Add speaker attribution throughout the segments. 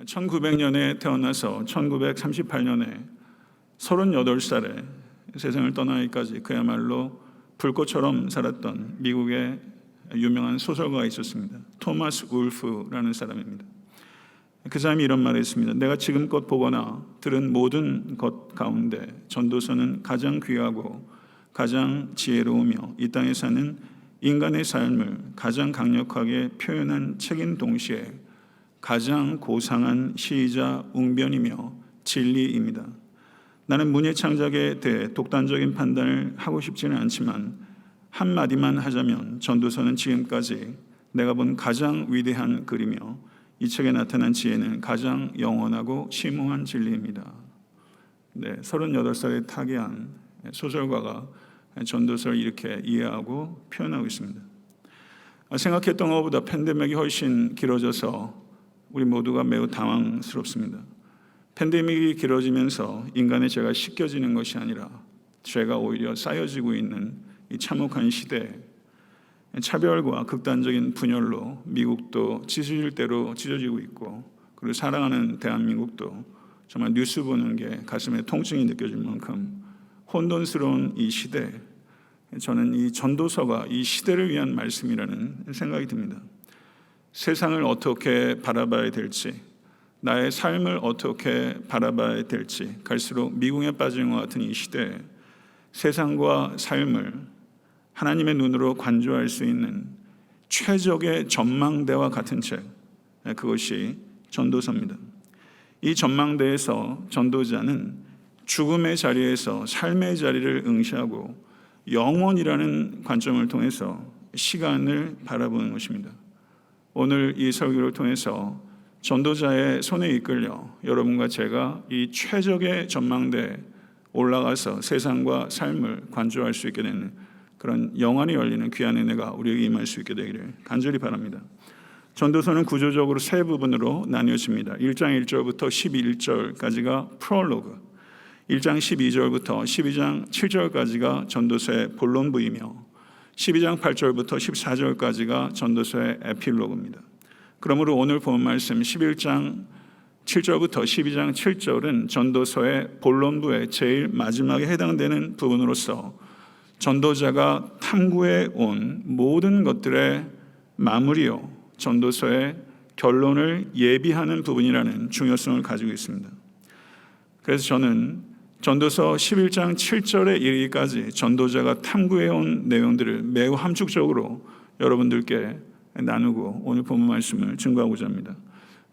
Speaker 1: (1900년에) 태어나서 1938년에 38살에 세상을 떠나기까지 그야말로 불꽃처럼 살았던 미국의 유명한 소설가가 있었습니다. 토마스 울프라는 사람입니다. 그 사람이 이런 말을 했습니다. 내가 지금껏 보거나 들은 모든 것 가운데 전도서는 가장 귀하고 가장 지혜로우며 이 땅에 사는 인간의 삶을 가장 강력하게 표현한 책인 동시에 가장 고상한 시이자 웅변이며 진리입니다. 나는 문예 창작에 대해 독단적인 판단을 하고 싶지는 않지만 한마디만 하자면 전도서는 지금까지 내가 본 가장 위대한 글이며 이 책에 나타난 지혜는 가장 영원하고 심오한 진리입니다. 38살에 타계한 소설가가 전도서를 이렇게 이해하고 표현하고 있습니다. 생각했던 것보다 팬데믹이 훨씬 길어져서 우리 모두가 매우 당황스럽습니다. 팬데믹이 길어지면서 인간의 죄가 씻겨지는 것이 아니라 죄가 오히려 쌓여지고 있는 이 참혹한 시대에 차별과 극단적인 분열로 미국도 찢어질 대로 찢어지고 있고, 그리고 사랑하는 대한민국도 정말 뉴스 보는 게 가슴에 통증이 느껴질 만큼 혼돈스러운 이 시대에 저는 이 전도서가 이 시대를 위한 말씀이라는 생각이 듭니다. 세상을 어떻게 바라봐야 될지, 나의 삶을 어떻게 바라봐야 될지 갈수록 미궁에 빠진 것 같은 이 시대에 세상과 삶을 하나님의 눈으로 관조할 수 있는 최적의 전망대와 같은 책, 그것이 전도서입니다. 이 전망대에서 전도자는 죽음의 자리에서 삶의 자리를 응시하고 영원이라는 관점을 통해서 시간을 바라보는 것입니다. 오늘 이 설교를 통해서 전도자의 손에 이끌려 여러분과 제가 이 최적의 전망대에 올라가서 세상과 삶을 관조할 수 있게 되는 그런 영안이 열리는 귀한 은혜가 우리에게 임할 수 있게 되기를 간절히 바랍니다. 전도서는 구조적으로 세 부분으로 나뉘어집니다. 1장 1절부터 11절까지가 프롤로그, 1장 12절부터 12장 7절까지가 전도서의 본론부이며 12장 8절부터 14절까지가 전도서의 에필로그입니다. 그러므로 오늘 본 말씀 11장 7절부터 12장 7절은 전도서의 본론부의 제일 마지막에 해당되는 부분으로서 전도자가 탐구해 온 모든 것들의 마무리요, 전도서의 결론을 예비하는 부분이라는 중요성을 가지고 있습니다. 그래서 저는 전도서 11장 7절에 이르기까지 전도자가 탐구해 온 내용들을 매우 함축적으로 여러분들께 나누고 오늘 본문 말씀을 증거하고자 합니다.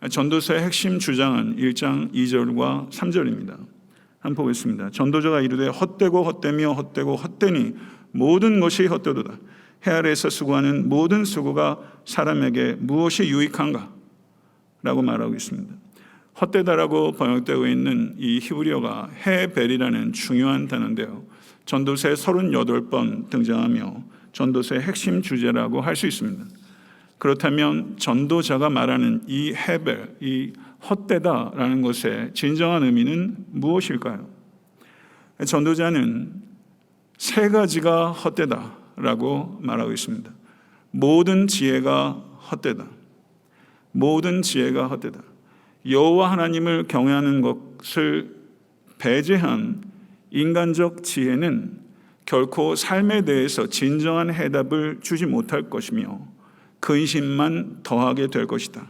Speaker 1: 전도서의 핵심 주장은 1장 2절과 3절입니다. 한번 보겠습니다. 전도자가 이르되 헛되고 헛되며 헛되고 헛되니 모든 것이 헛되도다. 해 아래에서 수고하는 모든 수고가 사람에게 무엇이 유익한가? 라고 말하고 있습니다. 헛되다라고 번역되고 있는 이 히브리어가 헤벨이라는 중요한 단어인데요, 전도서에 38번 등장하며 전도서의 핵심 주제라고 할 수 있습니다. 그렇다면 전도자가 말하는 이 헤벨, 이 헛되다라는 것의 진정한 의미는 무엇일까요? 전도자는 세 가지가 헛되다라고 말하고 있습니다. 모든 지혜가 헛되다. 모든 지혜가 헛되다. 여호와 하나님을 경외하는 것을 배제한 인간적 지혜는 결코 삶에 대해서 진정한 해답을 주지 못할 것이며 근심만 더하게 될 것이다.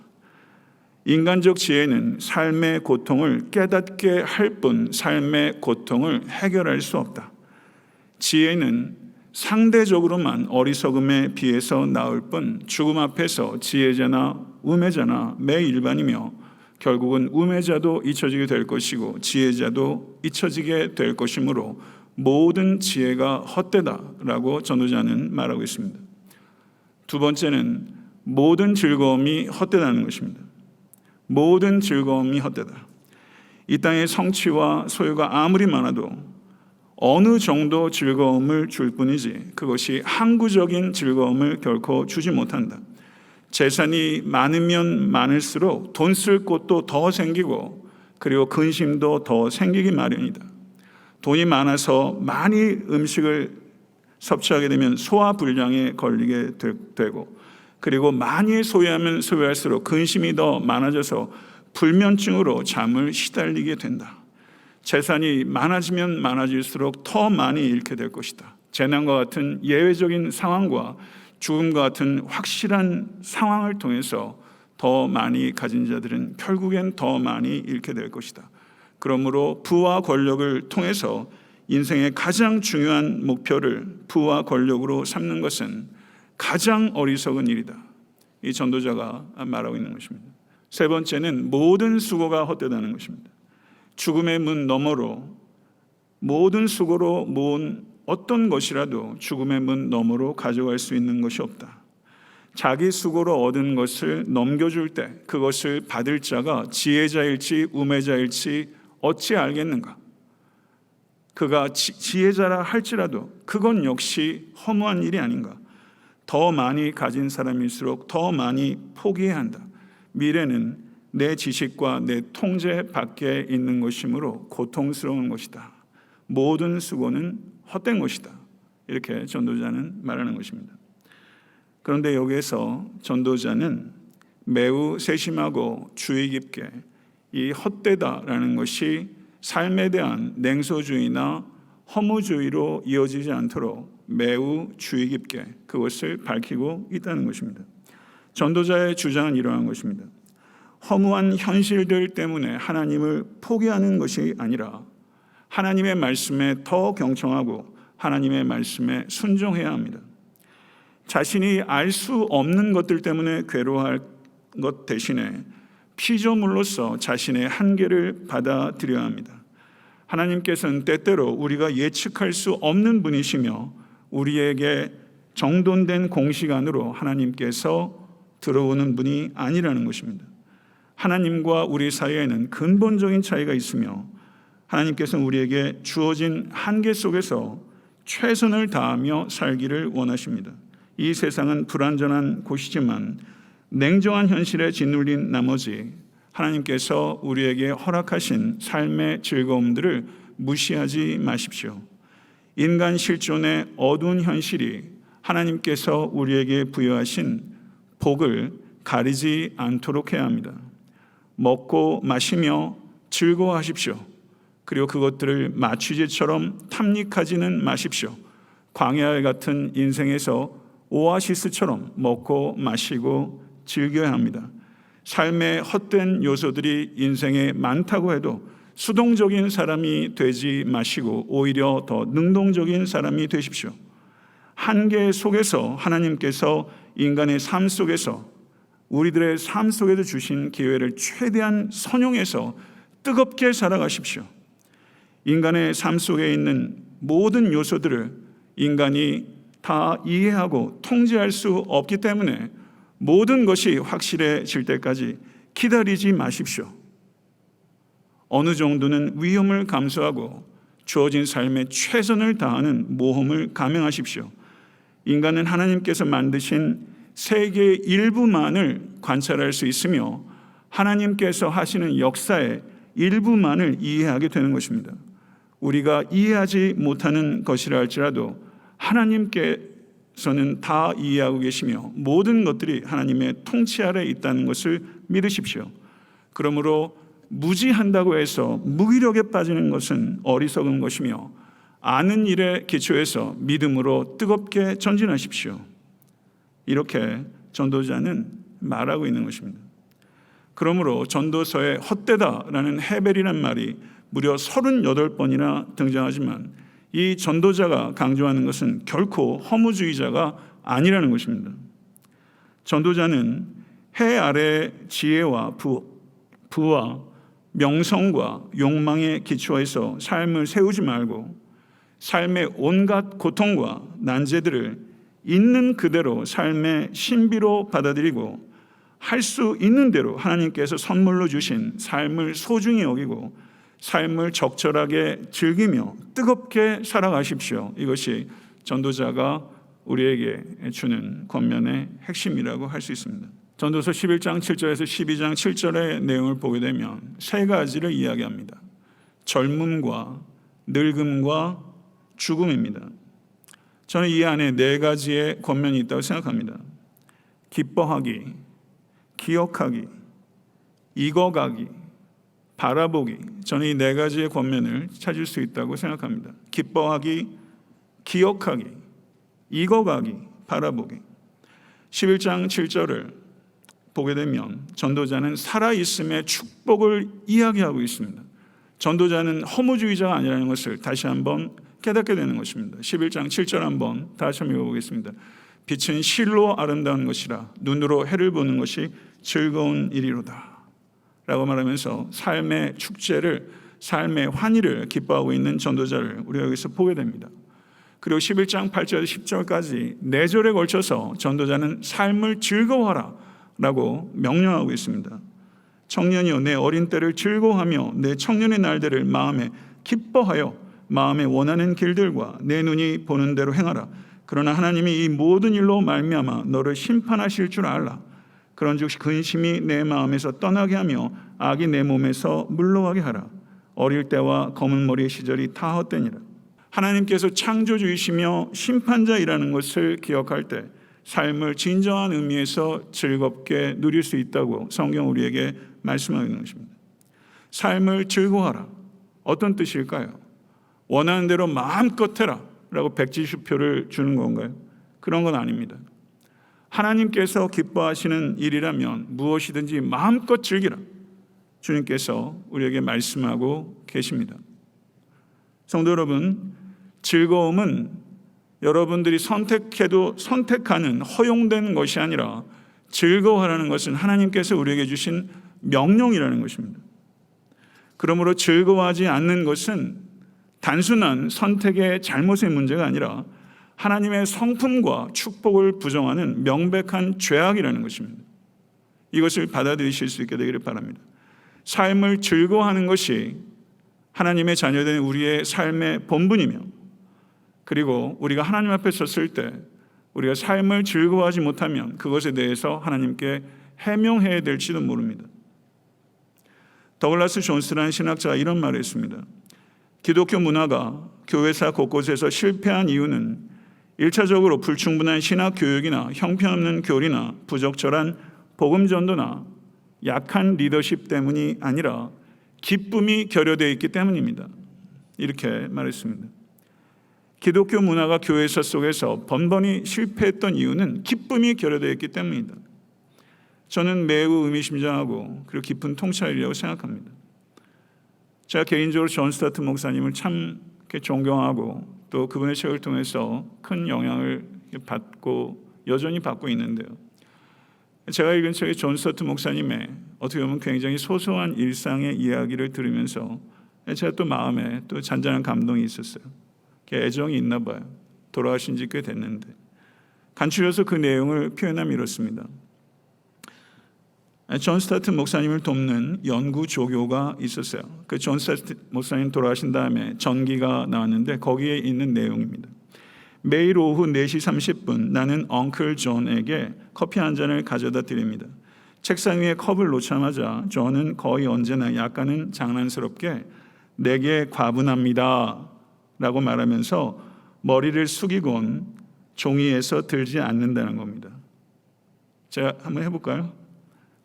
Speaker 1: 인간적 지혜는 삶의 고통을 깨닫게 할 뿐 삶의 고통을 해결할 수 없다. 지혜는 상대적으로만 어리석음에 비해서 나을 뿐 죽음 앞에서 지혜자나 우매자나 매일반이며 결국은 우매자도 잊혀지게 될 것이고 지혜자도 잊혀지게 될 것이므로 모든 지혜가 헛되다라고 전도자는 말하고 있습니다. 두 번째는 모든 즐거움이 헛되다는 것입니다. 모든 즐거움이 헛되다. 이 땅의 성취와 소유가 아무리 많아도 어느 정도 즐거움을 줄 뿐이지 그것이 항구적인 즐거움을 결코 주지 못한다. 재산이 많으면 많을수록 돈 쓸 곳도 더 생기고 그리고 근심도 더 생기기 마련이다. 돈이 많아서 많이 음식을 섭취하게 되면 소화불량에 걸리게 되고, 그리고 많이 소유하면 소유할수록 근심이 더 많아져서 불면증으로 잠을 시달리게 된다. 재산이 많아지면 많아질수록 더 많이 잃게 될 것이다. 재난과 같은 예외적인 상황과 죽음과 같은 확실한 상황을 통해서 더 많이 가진 자들은 결국엔 더 많이 잃게 될 것이다. 그러므로 부와 권력을 통해서 인생의 가장 중요한 목표를 부와 권력으로 삼는 것은 가장 어리석은 일이다. 이 전도자가 말하고 있는 것입니다. 세 번째는 모든 수고가 헛되다는 것입니다. 죽음의 문 너머로 모든 수고로 모은 어떤 것이라도 죽음의 문 너머로 가져갈 수 있는 것이 없다. 자기 수고로 얻은 것을 넘겨줄 때 그것을 받을 자가 지혜자일지 우매자일지 어찌 알겠는가? 그가 지혜자라 할지라도 그건 역시 허무한 일이 아닌가? 더 많이 가진 사람일수록 더 많이 포기해야 한다. 미래는 내 지식과 내 통제 밖에 있는 것이므로 고통스러운 것이다. 모든 수고는 헛된 것이다. 이렇게 전도자는 말하는 것입니다. 그런데 여기에서 전도자는 매우 세심하고 주의 깊게 이 헛되다라는 것이 삶에 대한 냉소주의나 허무주의로 이어지지 않도록 매우 주의 깊게 그것을 밝히고 있다는 것입니다. 전도자의 주장은 이러한 것입니다. 허무한 현실들 때문에 하나님을 포기하는 것이 아니라 하나님의 말씀에 더 경청하고 하나님의 말씀에 순종해야 합니다. 자신이 알 수 없는 것들 때문에 괴로워할 것 대신에 피조물로서 자신의 한계를 받아들여야 합니다. 하나님께서는 때때로 우리가 예측할 수 없는 분이시며 우리에게 정돈된 공식 안으로 하나님께서 들어오는 분이 아니라는 것입니다. 하나님과 우리 사이에는 근본적인 차이가 있으며 하나님께서는 우리에게 주어진 한계 속에서 최선을 다하며 살기를 원하십니다. 이 세상은 불완전한 곳이지만 냉정한 현실에 짓눌린 나머지 하나님께서 우리에게 허락하신 삶의 즐거움들을 무시하지 마십시오. 인간 실존의 어두운 현실이 하나님께서 우리에게 부여하신 복을 가리지 않도록 해야 합니다. 먹고 마시며 즐거워하십시오. 그리고 그것들을 마취제처럼 탐닉하지는 마십시오. 광야 같은 인생에서 오아시스처럼 먹고 마시고 즐겨야 합니다. 삶의 헛된 요소들이 인생에 많다고 해도 수동적인 사람이 되지 마시고 오히려 더 능동적인 사람이 되십시오. 한계 속에서 하나님께서 인간의 삶 속에서 우리들의 삶 속에서 주신 기회를 최대한 선용해서 뜨겁게 살아가십시오. 인간의 삶 속에 있는 모든 요소들을 인간이 다 이해하고 통제할 수 없기 때문에 모든 것이 확실해질 때까지 기다리지 마십시오. 어느 정도는 위험을 감수하고 주어진 삶에 최선을 다하는 모험을 감행하십시오. 인간은 하나님께서 만드신 세계의 일부만을 관찰할 수 있으며 하나님께서 하시는 역사의 일부만을 이해하게 되는 것입니다. 우리가 이해하지 못하는 것이라 할지라도 하나님께서는 다 이해하고 계시며 모든 것들이 하나님의 통치 아래 있다는 것을 믿으십시오. 그러므로 무지한다고 해서 무기력에 빠지는 것은 어리석은 것이며 아는 일에 기초해서 믿음으로 뜨겁게 전진하십시오. 이렇게 전도자는 말하고 있는 것입니다. 그러므로 전도서에 헛되다라는 헤벨이라는 말이 무려 38번이나 등장하지만 이 전도자가 강조하는 것은 결코 허무주의자가 아니라는 것입니다. 전도자는 해 아래 지혜와 부와 명성과 욕망에 기초해서 삶을 세우지 말고 삶의 온갖 고통과 난제들을 있는 그대로 삶의 신비로 받아들이고 할 수 있는 대로 하나님께서 선물로 주신 삶을 소중히 여기고 삶을 적절하게 즐기며 뜨겁게 살아가십시오. 이것이 전도자가 우리에게 주는 권면의 핵심이라고 할 수 있습니다. 전도서 11장 7절에서 12장 7절의 내용을 보게 되면 세 가지를 이야기합니다. 젊음과 늙음과 죽음입니다. 저는 이 안에 네 가지의 권면이 있다고 생각합니다. 기뻐하기, 기억하기, 익어가기, 바라보기. 저는 이 네 가지의 권면을 찾을 수 있다고 생각합니다. 기뻐하기, 기억하기, 익어가기, 바라보기. 11장 7절을 보게 되면 전도자는 살아있음의 축복을 이야기하고 있습니다. 전도자는 허무주의자가 아니라는 것을 다시 한번 깨닫게 되는 것입니다. 11장 7절 한번 다시 한번 읽어보겠습니다. 빛은 실로 아름다운 것이라 눈으로 해를 보는 것이 즐거운 일이로다 라고 말하면서 삶의 축제를, 삶의 환희를 기뻐하고 있는 전도자를 우리가 여기서 보게 됩니다. 그리고 11장 8절 10절까지 4절에 걸쳐서 전도자는 삶을 즐거워하라 라고 명령하고 있습니다. 청년이여 내 어린 때를 즐거워하며 내 청년의 날들을 마음에 기뻐하여 마음에 원하는 길들과 내 눈이 보는 대로 행하라. 그러나 하나님이 이 모든 일로 말미암아 너를 심판하실 줄 알라. 그런즉 근심이 내 마음에서 떠나게 하며 악이 내 몸에서 물러가게 하라. 어릴 때와 검은 머리의 시절이 다 헛되니라. 하나님께서 창조주이시며 심판자이라는 것을 기억할 때 삶을 진정한 의미에서 즐겁게 누릴 수 있다고 성경 우리에게 말씀하고 있는 것입니다. 삶을 즐거워하라. 어떤 뜻일까요? 원하는 대로 마음껏 해라 라고 백지수표를 주는 건가요? 그런 건 아닙니다. 하나님께서 기뻐하시는 일이라면 무엇이든지 마음껏 즐기라. 주님께서 우리에게 말씀하고 계십니다. 성도 여러분, 즐거움은 여러분들이 선택해도 선택하는 허용된 것이 아니라 즐거워하라는 것은 하나님께서 우리에게 주신 명령이라는 것입니다. 그러므로 즐거워하지 않는 것은 단순한 선택의 잘못의 문제가 아니라 하나님의 성품과 축복을 부정하는 명백한 죄악이라는 것입니다. 이것을 받아들이실 수 있게 되기를 바랍니다. 삶을 즐거워하는 것이 하나님의 자녀된 우리의 삶의 본분이며, 그리고 우리가 하나님 앞에 섰을 때 우리가 삶을 즐거워하지 못하면 그것에 대해서 하나님께 해명해야 될지도 모릅니다. 더글라스 존스라는 신학자가 이런 말을 했습니다. 기독교 문화가 교회사 곳곳에서 실패한 이유는 1차적으로 불충분한 신학 교육이나 형편없는 교리나 부적절한 복음 전도나 약한 리더십 때문이 아니라 기쁨이 결여되어 있기 때문입니다. 이렇게 말했습니다. 기독교 문화가 교회사 속에서 번번이 실패했던 이유는 기쁨이 결여되어 있기 때문입니다. 저는 매우 의미심장하고 그리고 깊은 통찰이라고 생각합니다. 제가 개인적으로 존 스타트 목사님을 참 존경하고 또 그분의 책을 통해서 큰 영향을 받고 여전히 받고 있는데요. 제가 읽은 책의 존 스타트 목사님의 어떻게 보면 굉장히 소소한 일상의 이야기를 들으면서 제가 또 마음에 또 잔잔한 감동이 있었어요. 애정이 있나 봐요. 돌아가신 지 꽤 됐는데. 간추려서 그 내용을 표현하면 이렇습니다. 존 스타트 목사님을 돕는 연구 조교가 있었어요. 그 존 스타트 목사님 돌아가신 다음에 전기가 나왔는데 거기에 있는 내용입니다. 매일 오후 4시 30분 나는 엉클 존에게 커피 한 잔을 가져다 드립니다. 책상 위에 컵을 놓자마자 존은 거의 언제나 약간은 장난스럽게 내게 과분합니다 라고 말하면서 머리를 숙이곤 종이에서 들지 않는다는 겁니다. 제가 한번 해볼까요?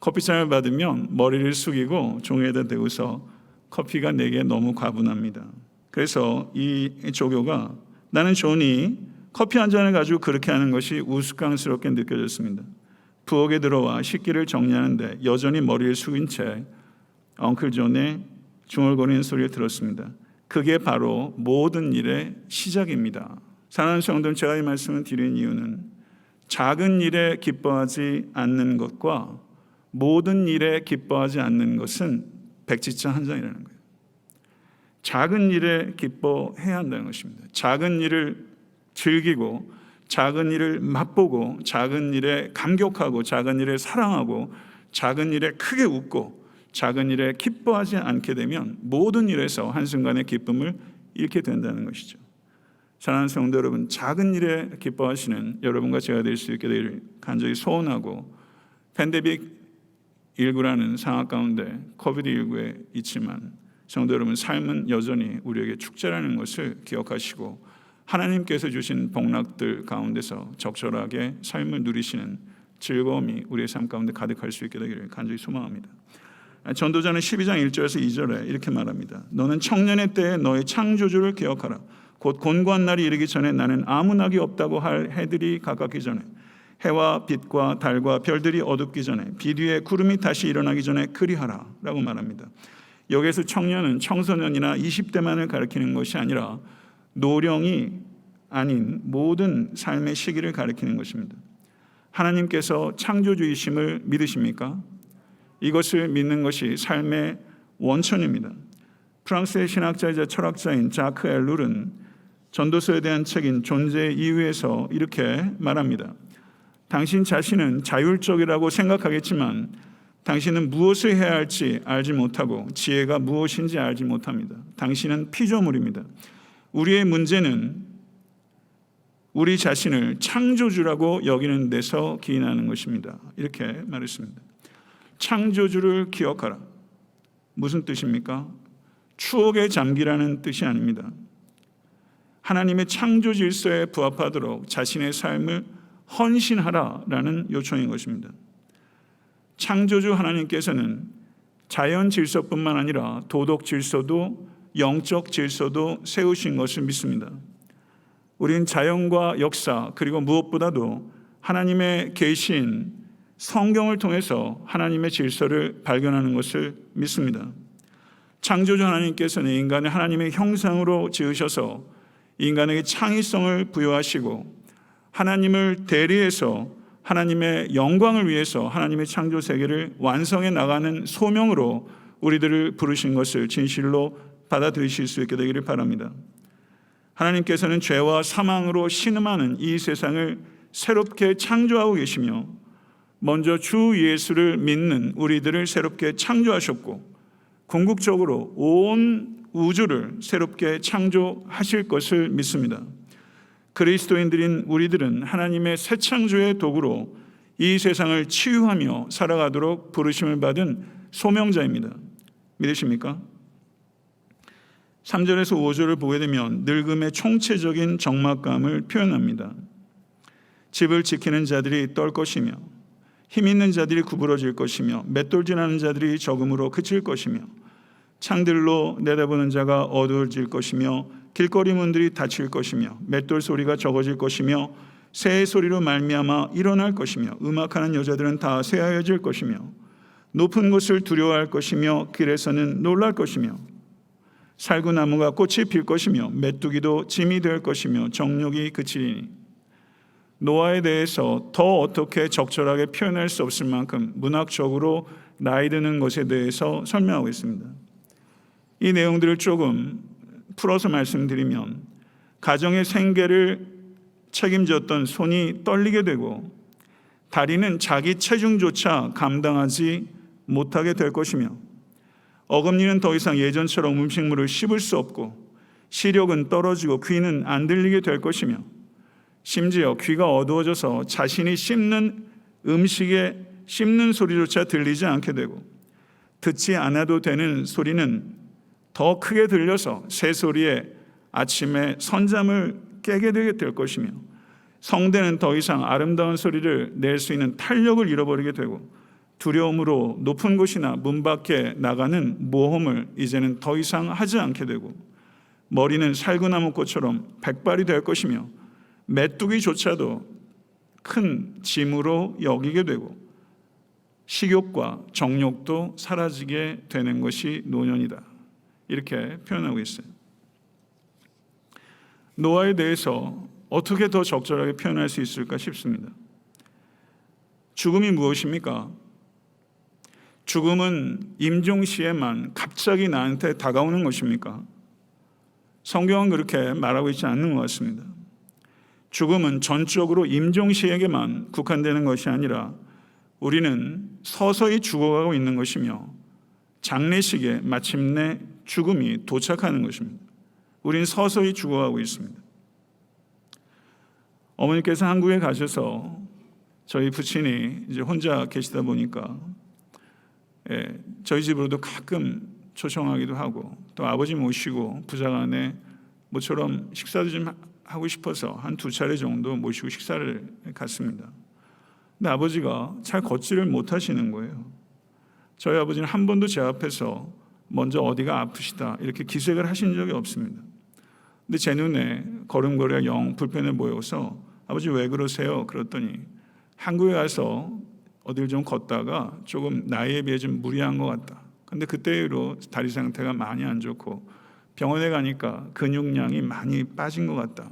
Speaker 1: 커피잔을 받으면 머리를 숙이고 종이에다 대고서 커피가 내게 너무 과분합니다. 그래서 이 조교가 나는 존이 커피 한 잔을 가지고 그렇게 하는 것이 우스꽝스럽게 느껴졌습니다. 부엌에 들어와 식기를 정리하는데 여전히 머리를 숙인 채 엉클 존의 중얼거리는 소리를 들었습니다. 그게 바로 모든 일의 시작입니다. 사랑하는 성도들, 제가 이 말씀을 드리는 이유는 작은 일에 기뻐하지 않는 것과 모든 일에 기뻐하지 않는 것은 백지장 한 장이라는 거예요. 작은 일에 기뻐해야 한다는 것입니다. 작은 일을 즐기고 작은 일을 맛보고 작은 일에 감격하고 작은 일에 사랑하고 작은 일에 크게 웃고 작은 일에 기뻐하지 않게 되면 모든 일에서 한순간의 기쁨을 잃게 된다는 것이죠. 사랑하는 성도 여러분, 작은 일에 기뻐하시는 여러분과 제가 될 수 있게 되기를 간절히 소원하고, 팬데믹 19라는 상황 가운데 코비드19에 있지만 성도 여러분, 삶은 여전히 우리에게 축제라는 것을 기억하시고 하나님께서 주신 복락들 가운데서 적절하게 삶을 누리시는 즐거움이 우리의 삶 가운데 가득할 수 있게 되기를 간절히 소망합니다. 전도자는 12장 1절에서 2절에 이렇게 말합니다. 너는 청년의 때에 너의 창조주를 기억하라. 곧 곤고한 날이 이르기 전에 나는 아무 낙이 없다고 할 해들이 가깝기 전에, 해와 빛과 달과 별들이 어둡기 전에, 비 뒤에 구름이 다시 일어나기 전에 그리하라 라고 말합니다. 여기에서 청년은 청소년이나 20대만을 가리키는 것이 아니라 노령이 아닌 모든 삶의 시기를 가리키는 것입니다. 하나님께서 창조주이심을 믿으십니까? 이것을 믿는 것이 삶의 원천입니다. 프랑스의 신학자이자 철학자인 자크 엘룰은 전도서에 대한 책인 존재의 이유에서 이렇게 말합니다. 당신 자신은 자율적이라고 생각하겠지만 당신은 무엇을 해야 할지 알지 못하고 지혜가 무엇인지 알지 못합니다. 당신은 피조물입니다. 우리의 문제는 우리 자신을 창조주라고 여기는 데서 기인하는 것입니다. 이렇게 말했습니다. 창조주를 기억하라. 무슨 뜻입니까? 추억에 잠기라는 뜻이 아닙니다. 하나님의 창조 질서에 부합하도록 자신의 삶을 헌신하라라는 요청인 것입니다. 창조주 하나님께서는 자연 질서뿐만 아니라 도덕 질서도 영적 질서도 세우신 것을 믿습니다. 우린 자연과 역사 그리고 무엇보다도 하나님의 계신 성경을 통해서 하나님의 질서를 발견하는 것을 믿습니다. 창조주 하나님께서는 인간을 하나님의 형상으로 지으셔서 인간에게 창의성을 부여하시고 하나님을 대리해서 하나님의 영광을 위해서 하나님의 창조 세계를 완성해 나가는 소명으로 우리들을 부르신 것을 진실로 받아들이실 수 있게 되기를 바랍니다. 하나님께서는 죄와 사망으로 신음하는 이 세상을 새롭게 창조하고 계시며 먼저 주 예수를 믿는 우리들을 새롭게 창조하셨고 궁극적으로 온 우주를 새롭게 창조하실 것을 믿습니다. 그리스도인들인 우리들은 하나님의 새 창조의 도구로 이 세상을 치유하며 살아가도록 부르심을 받은 소명자입니다. 믿으십니까? 3절에서 5절을 보게 되면 늙음의 총체적인 적막감을 표현합니다. 집을 지키는 자들이 떨 것이며 힘 있는 자들이 구부러질 것이며 맷돌질하는 자들이 적음으로 그칠 것이며 창들로 내다보는 자가 어두워질 것이며 길거리 문들이 닫힐 것이며 맷돌 소리가 적어질 것이며 새의 소리로 말미암아 일어날 것이며 음악하는 여자들은 다 쇠하여질 것이며 높은 곳을 두려워할 것이며 길에서는 놀랄 것이며 살구나무가 꽃이 필 것이며 메뚜기도 짐이 될 것이며 정욕이 그치리니. 노아에 대해서 더 어떻게 적절하게 표현할 수 없을 만큼 문학적으로 나이 드는 것에 대해서 설명하고 있습니다. 이 내용들을 조금 풀어서 말씀드리면 가정의 생계를 책임졌던 손이 떨리게 되고 다리는 자기 체중조차 감당하지 못하게 될 것이며 어금니는 더 이상 예전처럼 음식물을 씹을 수 없고 시력은 떨어지고 귀는 안 들리게 될 것이며 심지어 귀가 어두워져서 자신이 씹는 음식의 씹는 소리조차 들리지 않게 되고 듣지 않아도 되는 소리는 더 크게 들려서 새소리에 아침에 선잠을 깨게 되게 될 것이며 성대는 더 이상 아름다운 소리를 낼 수 있는 탄력을 잃어버리게 되고 두려움으로 높은 곳이나 문 밖에 나가는 모험을 이제는 더 이상 하지 않게 되고 머리는 살구나무꽃처럼 백발이 될 것이며 메뚜기조차도 큰 짐으로 여기게 되고 식욕과 정욕도 사라지게 되는 것이 노년이다. 이렇게 표현하고 있어요. 노아에 대해서 어떻게 더 적절하게 표현할 수 있을까 싶습니다. 죽음이 무엇입니까? 죽음은 임종시에만 갑자기 나한테 다가오는 것입니까? 성경은 그렇게 말하고 있지 않는 것 같습니다. 죽음은 전적으로 임종시에게만 국한되는 것이 아니라 우리는 서서히 죽어가고 있는 것이며 장례식에 마침내 죽음이 도착하는 것입니다. 우린 서서히 죽어가고 있습니다. 어머니께서 한국에 가셔서 저희 부친이 이제 혼자 계시다 보니까 저희 집으로도 가끔 초청하기도 하고 또 아버지 모시고 부자간에 모처럼 식사도 좀 하고 싶어서 한 2차례 정도 모시고 식사를 갔습니다. 근데 아버지가 잘 걷지를 못하시는 거예요. 저희 아버지는 한 번도 제 앞에서 먼저 어디가 아프시다 이렇게 기색을 하신 적이 없습니다. 근데 제 눈에 걸음걸이가 영 불편해 보여서 아버지 왜 그러세요? 그랬더니 한국에 가서 어딜 좀 걷다가 조금 나이에 비해 좀 무리한 것 같다. 근데 그때 이후로 다리 상태가 많이 안 좋고 병원에 가니까 근육량이 많이 빠진 것 같다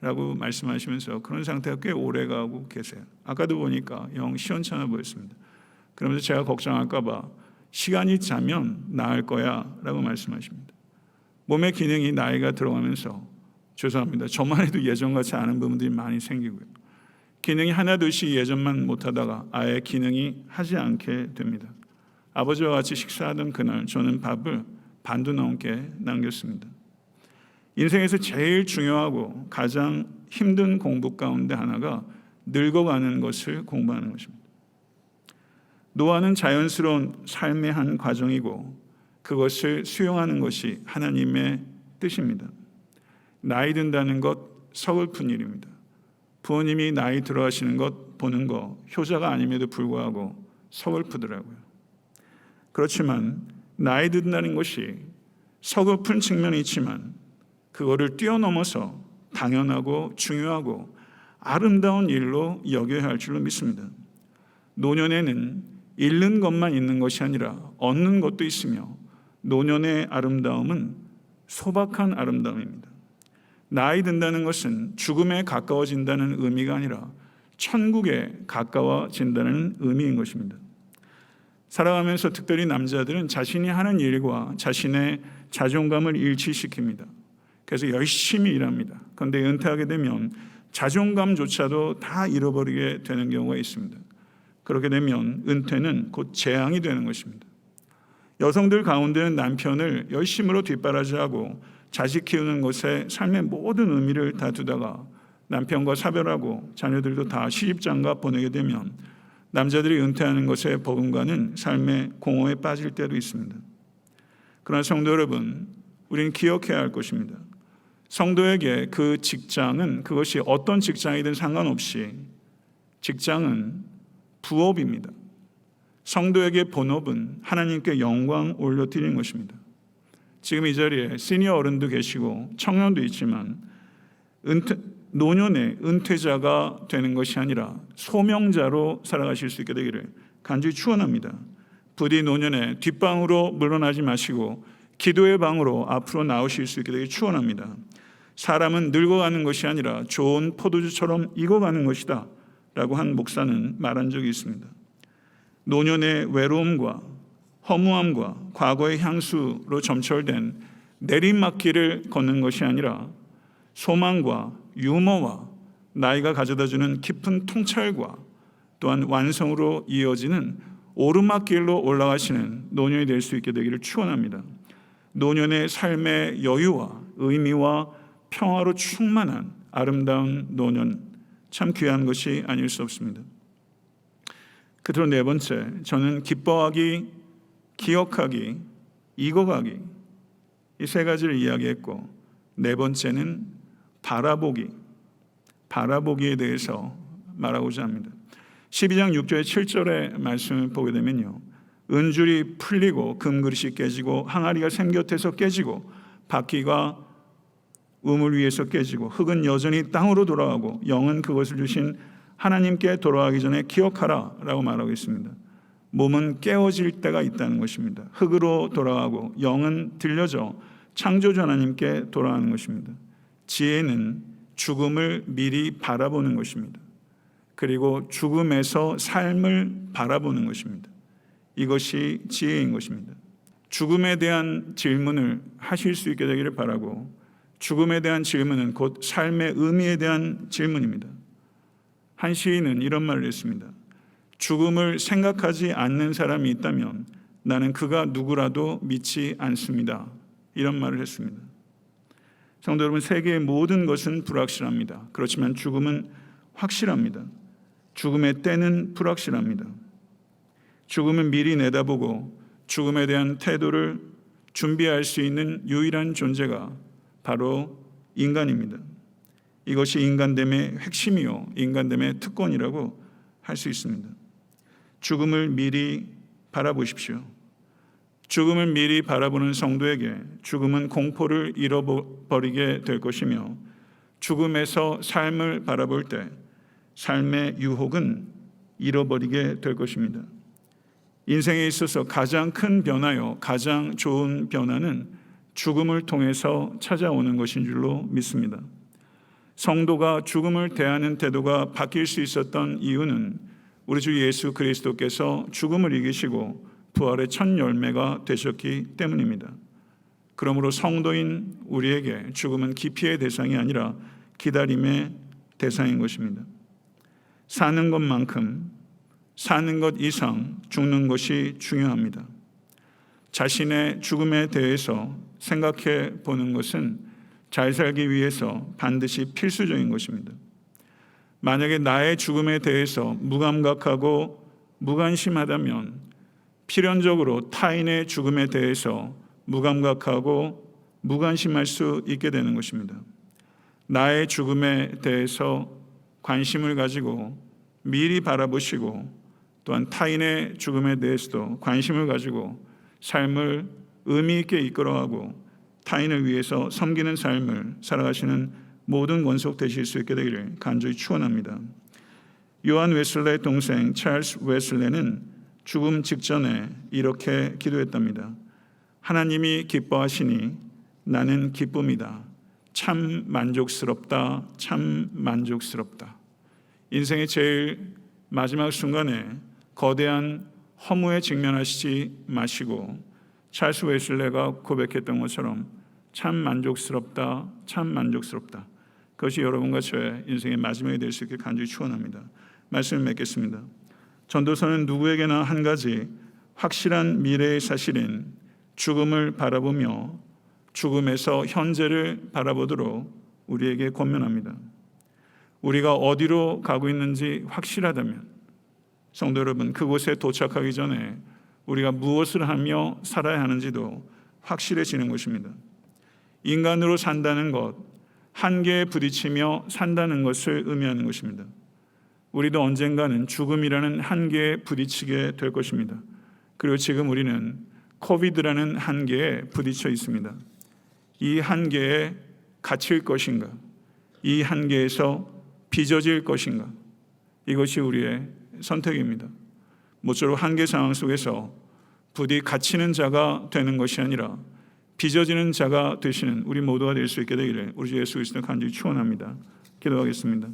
Speaker 1: 라고 말씀하시면서 그런 상태가 꽤 오래 가고 계세요. 아까도 보니까 영 시원찮아 보였습니다. 그러면서 제가 걱정할까 봐 시간이 차면 나을 거야 라고 말씀하십니다. 몸의 기능이 나이가 들어가면서 죄송합니다. 저만 해도 예전같이 않은 부분들이 많이 생기고요. 기능이 하나둘씩 예전만 못하다가 아예 기능이 하지 않게 됩니다. 아버지와 같이 식사하던 그날 저는 밥을 반도 넘게 남겼습니다. 인생에서 제일 중요하고 가장 힘든 공부 가운데 하나가 늙어가는 것을 공부하는 것입니다. 노화는 자연스러운 삶의 한 과정이고 그것을 수용하는 것이 하나님의 뜻입니다. 나이 든다는 것 서글픈 일입니다. 부모님이 나이 들어가시는 것 보는 거 효자가 아님에도 불구하고 서글프더라고요. 그렇지만 나이 든다는 것이 서글픈 측면이 있지만 그거를 뛰어넘어서 당연하고 중요하고 아름다운 일로 여겨야 할 줄로 믿습니다. 노년에는 잃는 것만 있는 것이 아니라 얻는 것도 있으며 노년의 아름다움은 소박한 아름다움입니다. 나이 든다는 것은 죽음에 가까워진다는 의미가 아니라 천국에 가까워진다는 의미인 것입니다. 살아가면서 특별히 남자들은 자신이 하는 일과 자신의 자존감을 일치시킵니다. 그래서 열심히 일합니다. 그런데 은퇴하게 되면 자존감조차도 다 잃어버리게 되는 경우가 있습니다. 그렇게 되면 은퇴는 곧 재앙이 되는 것입니다. 여성들 가운데는 남편을 열심으로 뒷바라지하고 자식 키우는 것에 삶의 모든 의미를 다 두다가 남편과 사별하고 자녀들도 다 시집장가 보내게 되면 남자들이 은퇴하는 것에 버금가는 삶의 공허에 빠질 때도 있습니다. 그러나 성도 여러분, 우리는 기억해야 할 것입니다. 성도에게 그 직장은 그것이 어떤 직장이든 상관없이 직장은 부업입니다. 성도에게 본업은 하나님께 영광 올려드리는 것입니다. 지금 이 자리에 시니어 어른도 계시고 청년도 있지만 노년의 은퇴자가 되는 것이 아니라 소명자로 살아가실 수 있게 되기를 간절히 축원합니다. 부디 노년에 뒷방으로 물러나지 마시고 기도의 방으로 앞으로 나오실 수 있게 되기를 축원합니다. 사람은 늙어가는 것이 아니라 좋은 포도주처럼 익어가는 것이다 라고 한 목사는 말한 적이 있습니다. 노년의 외로움과 허무함과 과거의 향수로 점철된 내리막길을 걷는 것이 아니라 소망과 유머와 나이가 가져다주는 깊은 통찰과 또한 완성으로 이어지는 오르막길로 올라가시는 노년이 될 수 있게 되기를 축원합니다. 노년의 삶의 여유와 의미와 평화로 충만한 아름다운 노년, 참 귀한 것이 아닐 수 없습니다. 끝으로 네 번째, 저는 기뻐하기, 기억하기, 익어가기, 이 세 가지를 이야기했고, 네 번째는 바라보기에 대해서 말하고자 합니다. 12장 6절에 7절의 말씀을 보게 되면요, 은줄이 풀리고 금그릇이 깨지고 항아리가 샘 곁에서 깨지고 바퀴가 우물 위에서 깨지고 흙은 여전히 땅으로 돌아가고 영은 그것을 주신 하나님께 돌아가기 전에 기억하라 라고 말하고 있습니다. 몸은 깨어질 때가 있다는 것입니다. 흙으로 돌아가고 영은 들려져 창조주 하나님께 돌아가는 것입니다. 지혜는 죽음을 미리 바라보는 것입니다. 그리고 죽음에서 삶을 바라보는 것입니다. 이것이 지혜인 것입니다. 죽음에 대한 질문을 하실 수 있게 되기를 바라고, 죽음에 대한 질문은 곧 삶의 의미에 대한 질문입니다. 한 시인은 이런 말을 했습니다. 죽음을 생각하지 않는 사람이 있다면 나는 그가 누구라도 믿지 않습니다. 이런 말을 했습니다. 성도 여러분, 세계의 모든 것은 불확실합니다. 그렇지만 죽음은 확실합니다. 죽음의 때는 불확실합니다. 죽음은 미리 내다보고 죽음에 대한 태도를 준비할 수 있는 유일한 존재가 바로 인간입니다. 이것이 인간됨의 핵심이요 인간됨의 특권이라고 할 수 있습니다. 죽음을 미리 바라보십시오. 죽음을 미리 바라보는 성도에게 죽음은 공포를 잃어버리게 될 것이며, 죽음에서 삶을 바라볼 때 삶의 유혹은 잃어버리게 될 것입니다. 인생에 있어서 가장 큰 변화요, 가장 좋은 변화는 죽음을 통해서 찾아오는 것인 줄로 믿습니다. 성도가 죽음을 대하는 태도가 바뀔 수 있었던 이유는 우리 주 예수 그리스도께서 죽음을 이기시고 부활의 첫 열매가 되셨기 때문입니다. 그러므로 성도인 우리에게 죽음은 기피의 대상이 아니라 기다림의 대상인 것입니다. 사는 것만큼 사는 것 이상 죽는 것이 중요합니다. 자신의 죽음에 대해서 생각해 보는 것은 잘 살기 위해서 반드시 필수적인 것입니다. 만약에 나의 죽음에 대해서 무감각하고 무관심하다면 필연적으로 타인의 죽음에 대해서 무감각하고 무관심할 수 있게 되는 것입니다. 나의 죽음에 대해서 관심을 가지고 미리 바라보시고, 또한 타인의 죽음에 대해서도 관심을 가지고 삶을 의미 있게 이끌어가고 타인을 위해서 섬기는 삶을 살아가시는 모든 권속 되실 수 있게 되기를 간절히 축원합니다. 요한 웨슬레의 동생 찰스 웨슬레는 죽음 직전에 이렇게 기도했답니다. 하나님이 기뻐하시니 나는 기쁨이다. 참 만족스럽다. 참 만족스럽다. 인생의 제일 마지막 순간에 거대한 허무에 직면하시지 마시고 찰스 웨슬레가 고백했던 것처럼 참 만족스럽다. 참 만족스럽다. 그것이 여러분과 저의 인생의 마지막이 될 수 있게 간절히 축원합니다. 말씀을 맺겠습니다. 전도서는 누구에게나 한 가지 확실한 미래의 사실인 죽음을 바라보며 죽음에서 현재를 바라보도록 우리에게 권면합니다. 우리가 어디로 가고 있는지 확실하다면, 성도 여러분, 그곳에 도착하기 전에 우리가 무엇을 하며 살아야 하는지도 확실해지는 것입니다. 인간으로 산다는 것, 한계에 부딪히며 산다는 것을 의미하는 것입니다. 우리도 언젠가는 죽음이라는 한계에 부딪히게 될 것입니다. 그리고 지금 우리는 코비드라는 한계에 부딪혀 있습니다. 이 한계에 갇힐 것인가? 이 한계에서 빚어질 것인가? 이것이 우리의 선택입니다. 모쪼록 한계 상황 속에서 부디 갇히는 자가 되는 것이 아니라 빚어지는 자가 되시는 우리 모두가 될 수 있게 되기를 우리 주 예수 그리스도 간절히 축원합니다. 기도하겠습니다.